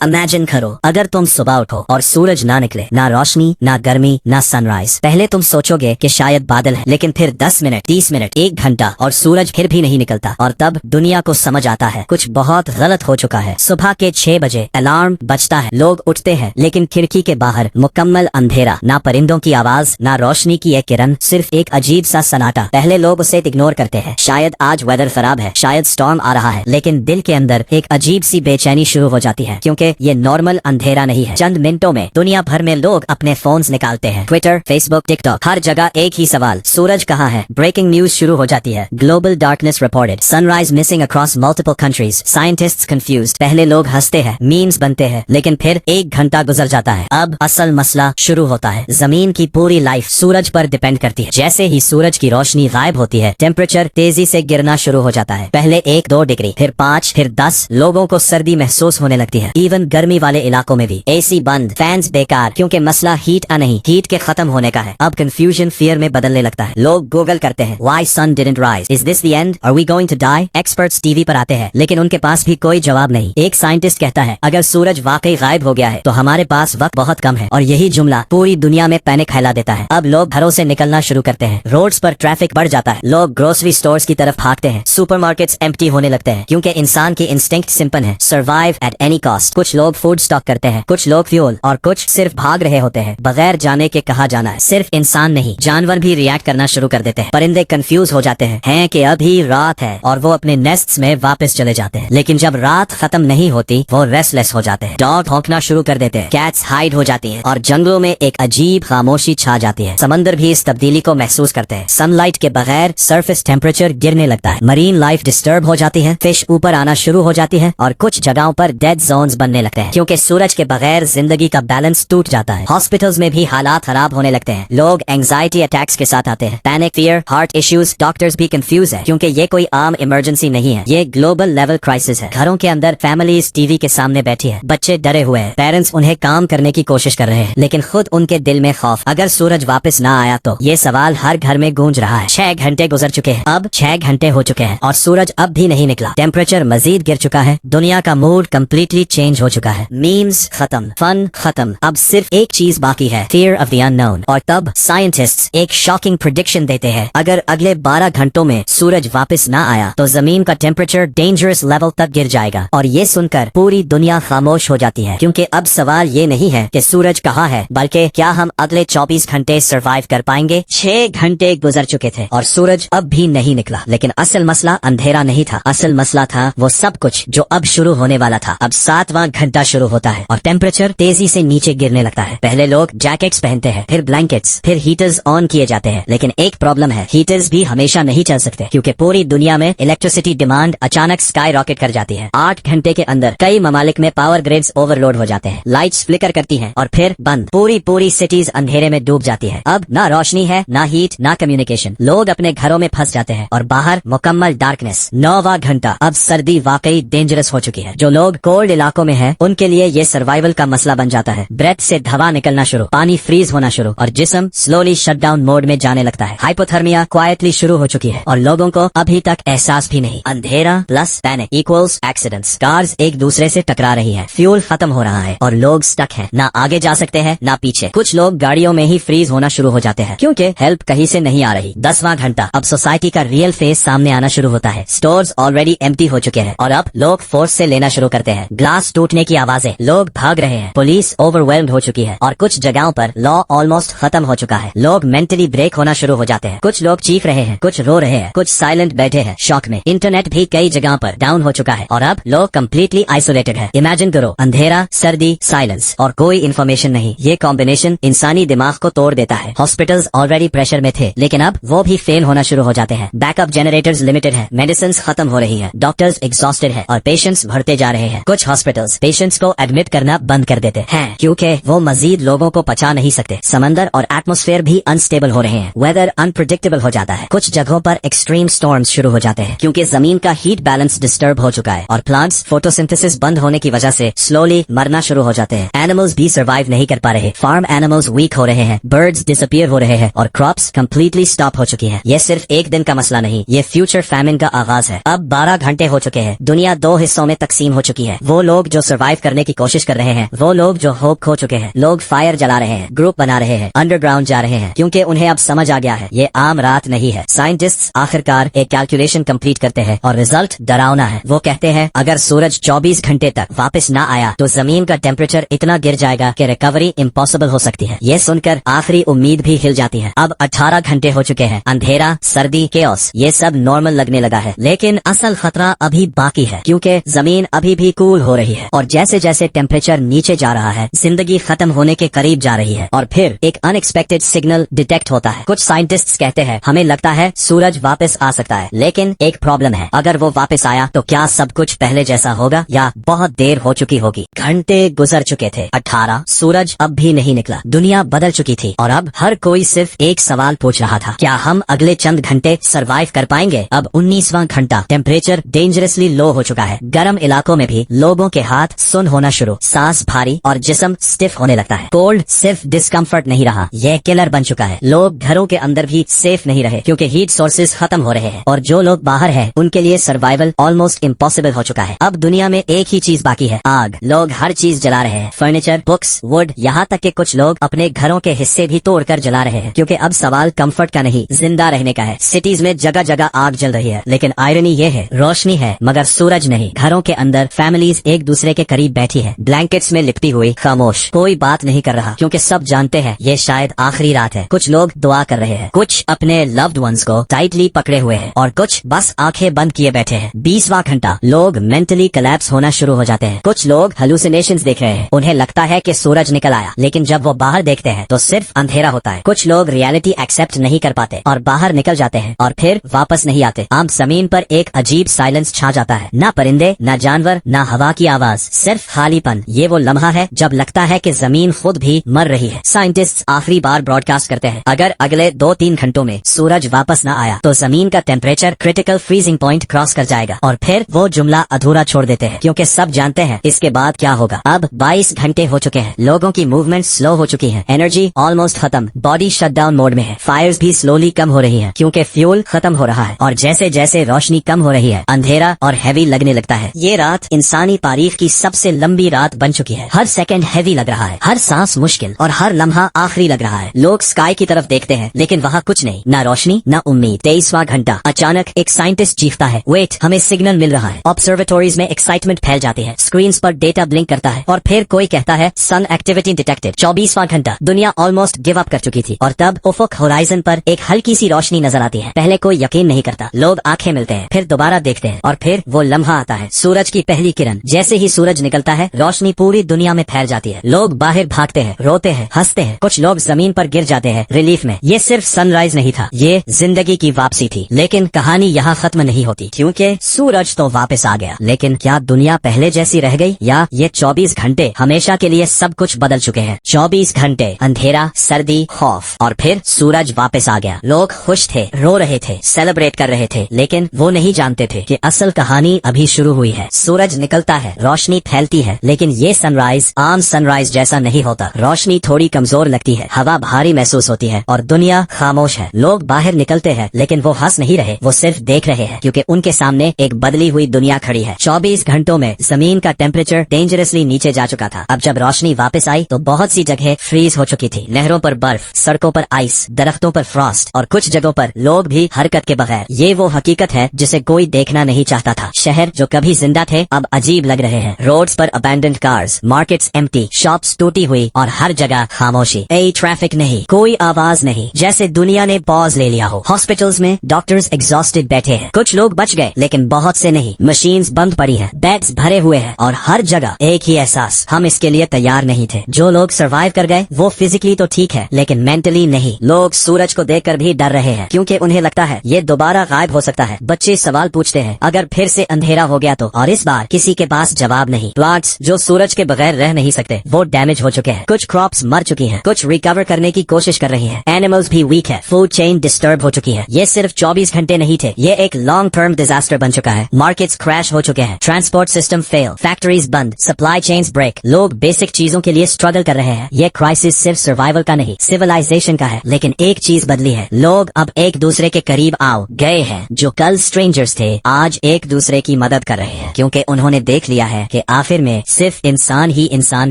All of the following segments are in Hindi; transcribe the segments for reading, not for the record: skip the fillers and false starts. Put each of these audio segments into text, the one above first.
इमेजिन करो अगर तुम सुबह उठो और सूरज ना निकले, ना रोशनी, ना गर्मी, ना सनराइज। पहले तुम सोचोगे कि शायद बादल है, लेकिन फिर 10 मिनट, 30 मिनट, 1 घंटा और सूरज फिर भी नहीं निकलता। और तब दुनिया को समझ आता है कुछ बहुत गलत हो चुका है। सुबह के 6 बजे अलार्म बजता है, लोग उठते हैं, लेकिन खिड़की के बाहर मुकम्मल अंधेरा, ना परिंदों की आवाज, ना रोशनी की एक किरण, सिर्फ एक अजीब सा सन्नाटा। पहले लोग उसे इग्नोर करते हैं, शायद आज वेदर खराब है, शायद स्टॉर्म आ रहा है, लेकिन दिल के अंदर एक अजीब सी बेचैनी शुरू हो जाती है, क्योंकि ये नॉर्मल अंधेरा नहीं है। चंद मिनटों में दुनिया भर में लोग अपने फोन्स निकालते हैं, ट्विटर, फेसबुक, टिकटॉक, हर जगह एक ही सवाल, सूरज कहाँ है। ब्रेकिंग न्यूज शुरू हो जाती है, global darkness reported, sunrise missing across multiple countries, scientists confused. पहले लोग हंसते हैं, मीम्स बनते हैं, लेकिन फिर 1 घंटा गुजर जाता है। अब असल मसला शुरू होता है। जमीन की पूरी लाइफ सूरज पर डिपेंड करती है। जैसे ही सूरज की रोशनी गायब होती है, टेम्परेचर तेजी से गिरना शुरू हो जाता है। पहले 1-2 डिग्री, फिर 5, फिर 10। लोगों को सर्दी महसूस होने लगती है। इवन गर्मी वाले इलाकों में भी एसी बंद, फैंस बेकार, क्योंकि मसला हीट नहीं, हीट के खत्म होने का है। अब कंफ्यूजन फियर में बदलने लगता है। लोग गूगल करते हैं, why sun didn't rise, is this the end, are we going to die. Experts TV पर आते हैं, लेकिन उनके पास भी कोई जवाब नहीं। एक साइंटिस्ट कहता है, अगर सूरज वाकई गायब हो गया है तो हमारे पास वक्त बहुत कम है। और यही जुमला पूरी दुनिया में पैनिक फैला देता है। अब लोग घरों से निकलना शुरू करते हैं, रोड्स पर ट्रैफिक बढ़ जाता है, लोग ग्रोसरी स्टोर्स की तरफ भागते हैं, सुपरमार्केट्स एम्प्टी होने लगते हैं, क्योंकि इंसान की इंस्टिंक्ट सिंपल है, सर्वाइव एट एनी कॉस्ट। कुछ लोग फूड स्टॉक करते हैं, कुछ लोग फ्यूल, और कुछ सिर्फ भाग रहे होते हैं बगैर जाने के कहाँ जाना है। सिर्फ इंसान नहीं, जानवर भी रिएक्ट करना शुरू कर देते हैं। परिंदे कंफ्यूज हो जाते हैं कि अभी रात है, और वो अपने नेस्ट्स में वापस चले जाते हैं। लेकिन जब रात खत्म नहीं होती, वो रेस्टलेस हो जाते हैं, डॉग भौंकना शुरू कर देते हैं, कैट्स हाइड हो जाती हैं, और जंगलों में एक अजीब खामोशी छा जाती है। समंदर भी इस तब्दीली को महसूस करते हैं। सनलाइट के बगैर सरफेस टेम्परेचर गिरने लगता है, मरीन लाइफ डिस्टर्ब हो जाती है, फिश ऊपर आना शुरू हो जाती है, और कुछ जगहों पर डेड जोन्स बनने लगते हैं, क्योंकि सूरज के बगैर जिंदगी का बैलेंस टूट जाता है। हॉस्पिटल्स में भी हालात खराब होने लगते हैं। लोग एंजाइटी अटैक्स के साथ आते हैं, panic, fear, heart issues. Doctors भी कंफ्यूज है, क्योंकि ये कोई आम इमरजेंसी नहीं है, ये ग्लोबल लेवल क्राइसिस है। घरों के अंदर फैमिलीज टीवी के सामने बैठी है, बच्चे डरे हुए हैं, पेरेंट्स उन्हें काम करने की कोशिश कर रहे हैं, लेकिन खुद उनके दिल में खौफ, अगर सूरज वापस ना आया तो। ये सवाल हर घर में गूंज रहा है। 6 घंटे गुजर चुके हैं, अब 6 घंटे हो चुके हैं, और सूरज अब भी नहीं निकला। टेम्परेचर मजीद गिर चुका है, दुनिया का मूड कम्प्लीटली चेंज हो चुका है। मीम्स खत्म, फन खत्म, अब सिर्फ एक चीज बाकी है, फियर ऑफ द अननोन। और तब साइंटिस्ट्स एक शॉकिंग प्रेडिक्शन देते हैं, अगर अगले 12 घंटों में सूरज वापस ना आया तो जमीन का टेम्परेचर डेंजरस लेवल तक गिर जाएगा। और ये सुनकर पूरी दुनिया खामोश हो जाती है, क्योंकि अब सवाल ये नहीं है कि सूरज कहाँ है, बल्कि क्या हम अगले 24 घंटे सर्वाइव कर पाएंगे। 6 घंटे गुजर चुके थे और सूरज अब भी नहीं निकला। लेकिन असल मसला अंधेरा नहीं था, असल मसला था वो सब कुछ जो अब शुरू होने वाला था। अब 7वां घंटा शुरू होता है और टेम्परेचर तेजी से नीचे गिरने लगता है। पहले लोग जैकेट्स पहनते हैं, फिर ब्लैंकेट्स, फिर हीटर्स ऑन किए जाते हैं। लेकिन एक प्रॉब्लम है, हीटर्स भी हमेशा नहीं चल सकते, क्योंकि पूरी दुनिया में इलेक्ट्रिसिटी डिमांड अचानक स्काई रॉकेट कर जाती है। 8 घंटे के अंदर कई ममालिक में पावर ग्रिड्स ओवरलोड हो जाते हैं, लाइट्स फ्लिकर करती हैं और फिर बंद। पूरी सिटीज अंधेरे में डूब जाती है। अब ना रोशनी है, ना हीट, ना कम्युनिकेशन। लोग अपने घरों में फंस जाते हैं और बाहर मुकम्मल डार्कनेस। 9वां घंटा, अब सर्दी वाकई डेंजरस हो चुकी है। जो लोग कोल्ड इलाकों में हैं, उनके लिए ये सर्वाइवल का मसला बन जाता है। ब्रेथ से धवा निकलना शुरू, पानी फ्रीज होना शुरू, और जिस्म स्लोली शटडाउन मोड में जाने लगता है। हाइपोथर्मिया क्वाइटली शुरू हो चुकी है और लोगों को अभी तक एहसास भी नहीं। अंधेरा plus panic equals accidents. Cars एक दूसरे से टकरा रही है, फ्यूल खत्म हो रहा है, और लोग स्टक हैं, ना आगे जा सकते हैं ना पीछे। कुछ लोग गाड़ियों में ही फ्रीज होना शुरू हो जाते हैं, क्योंकि हेल्प कहीं से नहीं आ रही। 10वां घंटा, अब सोसाइटी का रियल फेस सामने आना शुरू होता है। स्टोर्स ऑलरेडी एम्प्टी हो चुके हैं और अब लोग फोर्स से लेना शुरू करते हैं। ग्लास टूटने की आवाजें, लोग भाग रहे हैं, पुलिस ओवरवेल्म्ड हो चुकी है, और कुछ जगहों पर लॉ ऑलमोस्ट खत्म हो चुका है। लोग मेंटली ब्रेक होना शुरू हो जाते हैं। कुछ लोग चीख रहे हैं, कुछ रो रहे हैं, कुछ साइलेंट बैठे हैं शॉक में। इंटरनेट भी कई जगहों पर डाउन हो चुका है और अब लोग कम्प्लीटली आइसोलेटेड है। इमेजिन करो, अंधेरा, सर्दी, साइलेंस और कोई इन्फॉर्मेशन नहीं। ये कॉम्बिनेशन इंसानी दिमाग को तोड़ देता है। हॉस्पिटल्स ऑलरेडी प्रेशर में थे, लेकिन अब वो भी फेल होना शुरू हो जाते हैं। बैकअप जनरेटर्स लिमिटेड है, मेडिसिन खत्म हो रही है, डॉक्टर्स एग्जॉस्टेड है, और पेशेंट्स बढ़ते जा रहे हैं। कुछ हॉस्पिटल्स पेशेंट्स को एडमिट करना बंद कर देते हैं, क्योंकि वो मजीद लोगों को पचा नहीं सकते। समंदर और एटमॉस्फेयर भी अनस्टेबल हो रहे हैं, वेदर अनप्रेडिक्टेबल हो जाता है। कुछ जगहों पर एक्सट्रीम स्टॉर्म्स शुरू हो जाते हैं, क्योंकि जमीन का हीट बैलेंस डिस्टर्ब हो चुका है, और प्लांट्स फोटोसिंथेसिस बंद होने की वजह से स्लोली मरना शुरू हो जाते हैं। एनिमल्स भी सर्वाइव नहीं कर पा रहे, फार्म एनिमल्स वीक हो रहे हैं, बर्ड्स डिसअपियर हो रहे हैं, और क्रॉप्स कम्प्लीटली स्टॉप हो चुकी है। ये सिर्फ एक दिन का मसला नहीं, ये फ्यूचर फैमिन का आगाज है। अब 12 घंटे हो चुके हैं, दुनिया 2 हिस्सों में तकसीम हो चुकी है। वो लोग जो सरवाइव करने की कोशिश कर रहे हैं, वो लोग जो होप खो चुके हैं। लोग फायर जला रहे हैं, ग्रुप बना रहे हैं, अंडरग्राउंड जा रहे हैं, क्योंकि उन्हें अब समझ आ गया है ये आम रात नहीं है। साइंटिस्ट्स आखिरकार एक कैलकुलेशन कंप्लीट करते हैं और रिजल्ट डरावना है। वो कहते हैं अगर सूरज 24 घंटे तक वापस ना आया तो जमीन का टेम्परेचर इतना गिर जाएगा कि रिकवरी इम्पॉसिबल हो सकती है। ये सुनकर आखिरी उम्मीद भी हिल जाती है। अब 18 घंटे हो चुके हैं, अंधेरा, सर्दी, केओस, ये सब नॉर्मल लगने लगा है, लेकिन असल खतरा अभी बाकी है, क्योंकि जमीन अभी भी कूल हो रही है और जैसे जैसे टेम्परेचर नीचे जा रहा है जिंदगी खत्म होने के करीब जा रही है। और फिर एक अनएक्सपेक्टेड सिग्नल डिटेक्ट होता है। कुछ साइंटिस्ट्स कहते हैं हमें लगता है सूरज वापस आ सकता है, लेकिन एक प्रॉब्लम है, अगर वो वापस आया तो क्या सब कुछ पहले जैसा होगा या बहुत देर हो चुकी होगी। घंटे गुजर चुके थे, 18, सूरज अब भी नहीं निकला। दुनिया बदल चुकी थी और अब हर कोई सिर्फ एक सवाल पूछ रहा था, क्या हम अगले चंद घंटे सरवाइव कर पाएंगे। अब 19वां घंटा, टेम्परेचर डेंजरसली लो हो चुका है। गर्म इलाकों में भी लोगों के हाथ सुन होना शुरू, सांस भारी और जिस्म स्टिफ होने लगता है। कोल्ड सिर्फ डिस्कम्फर्ट नहीं रहा, यह किलर बन चुका है। लोग घरों के अंदर भी सेफ नहीं रहे क्योंकि हीट सोर्सेज खत्म हो रहे हैं और जो लोग बाहर हैं उनके लिए सर्वाइवल ऑलमोस्ट इम्पॉसिबल हो चुका है। अब दुनिया में एक ही चीज बाकी है, आग। लोग हर चीज जला रहे हैं, फर्नीचर, बुक्स, वुड, यहाँ तक कि कुछ लोग अपने घरों के हिस्से भी तोड़कर जला रहे हैं, क्योंकि अब सवाल कंफर्ट का नहीं, जिंदा रहने का है। सिटीज में जगह जगह आग जल रही है, लेकिन आयरनी ये है, रोशनी है मगर सूरज नहीं। घरों के अंदर फैमिलीज एक दूसरे के करीब बैठी है, ब्लैंकेट्स में लिपटी हुई, खामोश, कोई बात नहीं कर रहा, क्योंकि सब जानते हैं ये शायद आखिरी रात है। कुछ लोग दुआ कर रहे हैं, कुछ अपने लव्ड वंस को टाइटली पकड़े हुए हैं और कुछ बस आंखें बंद किए बैठे हैं। 20वां घंटा, लोग मेंटली कोलैप्स होना शुरू हो जाते हैं। कुछ लोग हेलुसिनेशंस देख रहे हैं, उन्हें लगता है कि सूरज निकल आया, लेकिन जब वो बाहर देखते हैं तो सिर्फ अंधेरा होता है। कुछ लोग रियलिटी एक्सेप्ट नहीं कर पाते और बाहर निकल जाते हैं और फिर वापस नहीं आते। आम जमीन पर एक अजीब साइलेंस छा जाता है, ना परिंदे, ना जानवर, ना हवा की आवाज, सिर्फ खालीपन। ये वो लम्हा है जब लगता है कि जमीन खुद भी मर रही है। साइंटिस्ट आखिरी बार ब्रॉडकास्ट करते हैं, अगर अगले 2-3 घंटों में सूरज वापस न आया तो जमीन का temperature critical freezing point cross कर जाएगा। और फिर वो जुमला अधूरा छोड़ देते हैं, क्योंकि सब जानते हैं इसके बाद क्या होगा। अब 22 घंटे हो चुके हैं, लोगों की मूवमेंट स्लो हो चुकी है, एनर्जी ऑलमोस्ट खत्म, बॉडी शटडाउन मोड में है, फायर्स भी स्लोली कम हो रही है क्योंकि फ्यूल खत्म हो रहा है और जैसे जैसे रोशनी कम हो रही है अंधेरा और हैवी लगने लगता है। ये रात इंसानी तारीख की सबसे लंबी रात बन चुकी है। हर सेकंड हैवी लग रहा है, हर सांस मुश्किल और हर लम्हा आखिरी लग रहा है। लोग स्काई की तरफ देखते हैं लेकिन वहाँ कुछ नहीं, ना रोशनी ना उम्मीद। 23वां घंटा, अचानक एक साइंटिस्ट चीखता है, वेट, हमें सिग्नल मिल रहा है। ऑब्जर्वेटोरीज में एक्साइटमेंट फैल जाती है, स्क्रीन पर डेटा ब्लिंक करता है और फिर कोई कहता है सन एक्टिविटी डिटेक्टेड। 24वां घंटा, दुनिया ऑलमोस्ट गिव अप कर चुकी थी और तब उफक होराइजन पर एक हल्की सी रोशनी नजर आती है। पहले कोई यकीन नहीं करता, लोग आंखें मिलते हैं, फिर दोबारा देखते हैं और फिर वो लम्हा आता है, सूरज की पहली किरण। जैसे ही सूरज निकलता है रोशनी पूरी दुनिया में फैल जाती है। लोग बाहर भागते हैं, रोते हैं, हंसते हैं, कुछ लोग जमीन पर गिर जाते हैं रिलीफ में। ये सिर्फ सनराइज नहीं था, ये जिंदगी की वापसी थी। लेकिन कहानी यहाँ खत्म नहीं होती, क्योंकि सूरज तो वापस आ गया, लेकिन क्या दुनिया पहले जैसी रह गई या ये 24 घंटे हमेशा के लिए सब कुछ बदल चुके हैं। 24 घंटे अंधेरा, सर्दी, खौफ और फिर सूरज वापस आ गया। लोग खुश थे, रो रहे थे, सेलिब्रेट कर रहे थे, लेकिन वो नहीं जानते थे कि असल कहानी अभी शुरू हुई है। सूरज निकलता है, रोशनी फैलती है, लेकिन ये सनराइज आम सनराइज जैसा नहीं होता। रोशनी थोड़ी कमजोर लगती है, हवा भारी महसूस होती है और दुनिया खामोश है। लोग बाहर निकलते हैं लेकिन वो हंस नहीं रहे, वो सिर्फ देख रहे हैं, क्योंकि उनके सामने एक बदली हुई दुनिया खड़ी है। 24 घंटों में जमीन का टेम्परेचर डेंजरसली नीचे जा चुका था। अब जब रोशनी वापस आई तो बहुत सी जगह फ्रीज हो चुकी थी, नहरों पर बर्फ, सड़कों पर आइस, दरख्तों पर फ्रॉस्ट और कुछ जगहों पर लोग भी हरकत के बगैर। ये वो हकीकत है जिसे कोई देखना नहीं चाहता था। शहर जो कभी जिंदा थे अब अजीब लग रहे हैं। रोड्स पर abandoned cars, markets empty, shops टूटी हुई और हर जगह खामोशी। ट्रैफिक नहीं, कोई आवाज नहीं, जैसे दुनिया ने पॉज ले लिया हो। हॉस्पिटल्स में डॉक्टर्स एग्जॉस्टेड बैठे हैं, कुछ लोग बच गए लेकिन बहुत से नहीं। मशीन्स बंद पड़ी हैं, बेड्स भरे हुए हैं और हर जगह एक ही एहसास, हम इसके लिए तैयार नहीं थे। जो लोग सर्वाइव कर गए वो फिजिकली तो ठीक है लेकिन मेंटली नहीं। लोग सूरज को देखकर भी डर रहे हैं क्योंकि उन्हें लगता है ये दोबारा गायब हो सकता है। बच्चे सवाल पूछते हैं, अगर फिर से अंधेरा हो गया तो? और इस बार किसी के पास जवाब नहीं। प्लांट्स जो सूरज के बगैर रह नहीं सकते वो डैमेज हो चुके हैं, कुछ क्रॉप्स मर चुकी हैं, कुछ रिकवर करने की कोशिश कर रही हैं। एनिमल्स भी वीक है, फूड चेन डिस्टर्ब हो चुकी है। ये सिर्फ 24 घंटे नहीं थे, ये एक लॉन्ग टर्म डिजास्टर बन चुका है। मार्केट्स क्रैश हो चुके हैं, ट्रांसपोर्ट सिस्टम फेल, फैक्ट्रीज बंद, सप्लाई चेन्स ब्रेक। लोग बेसिक चीजों के लिए स्ट्रगल कर रहे हैं। ये क्राइसिस सिर्फ सर्वाइवल का नहीं, सिविलाइजेशन का है। लेकिन एक चीज बदली है, लोग अब एक दूसरे के करीब आओ गए हैं। जो कल स्ट्रेंजर्स थे आज एक दूसरे की मदद कर रहे हैं, क्योंकि उन्होंने देख लिया है कि कि आखिर में सिर्फ इंसान ही इंसान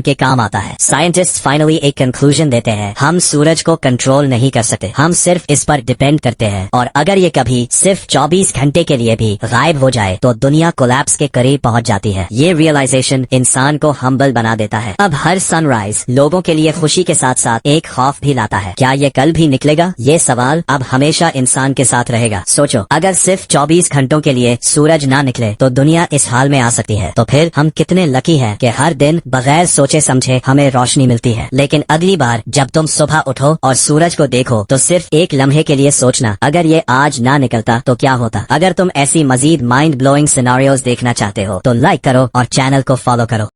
के काम आता है। साइंटिस्ट फाइनली एक कंक्लूजन देते हैं, हम सूरज को कंट्रोल नहीं कर सकते, हम सिर्फ इस पर डिपेंड करते हैं, और अगर ये कभी सिर्फ 24 घंटे के लिए भी गायब हो जाए तो दुनिया कोलैप्स के करीब पहुंच जाती है। ये रियलाइजेशन इंसान को हम्बल बना देता है। अब हर सनराइज लोगों के लिए खुशी के साथ साथ एक खौफ भी लाता है। क्या ये कल भी निकलेगा? ये सवाल अब हमेशा इंसान के साथ रहेगा। सोचो, अगर सिर्फ 24 घंटों के लिए सूरज ना निकले तो दुनिया इस हाल में आ सकती है। तो फिर हम कितने लकी हैं कि हर दिन बगैर सोचे समझे हमें रोशनी मिलती है। लेकिन अगली बार जब तुम सुबह उठो और सूरज को देखो तो सिर्फ एक लम्हे के लिए सोचना, अगर ये आज ना निकलता तो क्या होता। अगर तुम ऐसी मजीद माइंड ब्लोइंग सिनेरियोज देखना चाहते हो तो लाइक करो और चैनल को फॉलो करो।